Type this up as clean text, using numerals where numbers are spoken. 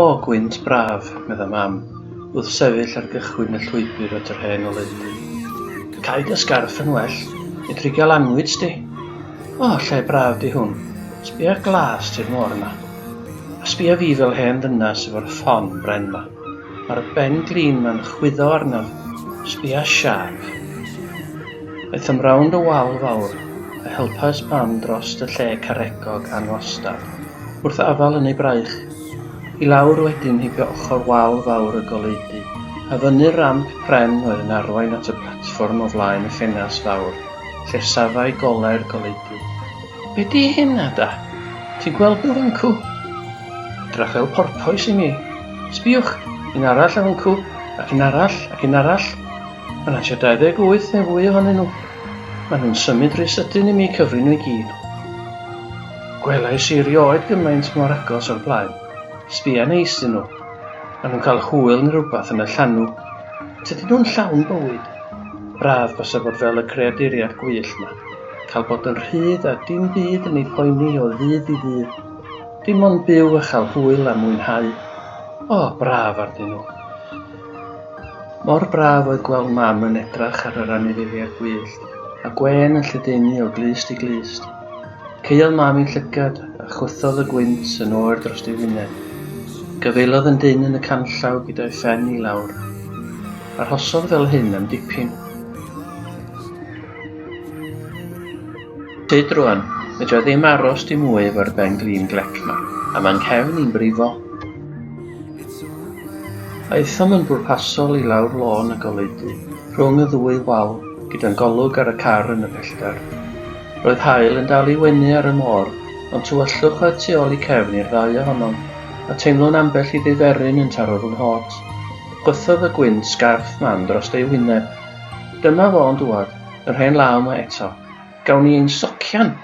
O, gwynt braf, medda mam, wrth sefyll ar gychwyn y llwybr at yr hen oledu. Caid y sgarff yn well, neu trigio lanwyd di. O, lle braf di hwn, sbia glas ti'r môr yma. A sbia fi fel hen ddynas efo'r ffon bren ma. Mae'r ben glin ma'n chwyddo arnaf, sbia siarf. Aeth ymrawnd y wal fawr, a helpas mam dros y lle caregog anwastad, wrth afal yn ei braich. I lawr wedyn heibio ochr wal fawr y goledu, a fyny'r ramp pren oedd yn arwain at y platfform o flaen y ffenas fawr, lle safai golau'r goledu. Be di hynna da? Ti'n gweld blyfancw? Drach fel porpoes i mi. Sbiwch, un arall am yncw, ac un arall, ac un arall. Mae'n asio 28 neu fwy ohonyn nhw. Maen nhw'n symud rhy sydyn i mi cyfri nhw i gyd. Gwelais i rioed gymaint mor agos o'r blaen. Sbia neis dyn nhw. Maen nhw'n cael hwyl neu rhywbeth yn y llanw. Tydyn nhw'n llawn bywyd. Braf basa bod fel y creaduriad gwyllt yma. Cael bod yn rhydd a dim byd yn ei poeni o ddydd i ddydd. Dim ond byw a chael hwyl a mwynhau. O, braf arnyn nhw. Mor braf oedd gweld mam yn edrach ar yr anifeiliaid gwyllt, a gwen yn lledaenu o glist i glist. Ceiodd mam i'n llygad a chwythodd y gwynt yn oer dros ei wyneb. Gyfeilodd yn dyn yn y canllaw gyda'i ffen i lawr. Arhosodd fel hyn am dipyn. Tyd rwan, fedra ddim aros dim mwy efo'r ben glin glec yma, a mae'n cefn i'n brifo. Aethom yn bwrpasol i lawr lôn y goledu, rhwng y ddwy wal, gyda'n golwg ar y car yn y pellter. Roedd haul yn dal i wenu ar y môr, ond tywyllwch oedd tu ôl i cefn i'r ddau ohonom, a teimlo'n ambell i ddiferyn yn taro fy nghot. Chwythodd y gwynt sgarff mam dros ei wyneb. Dyma fo'n dŵad, yr hen law yma eto. Gawn ni ein socian!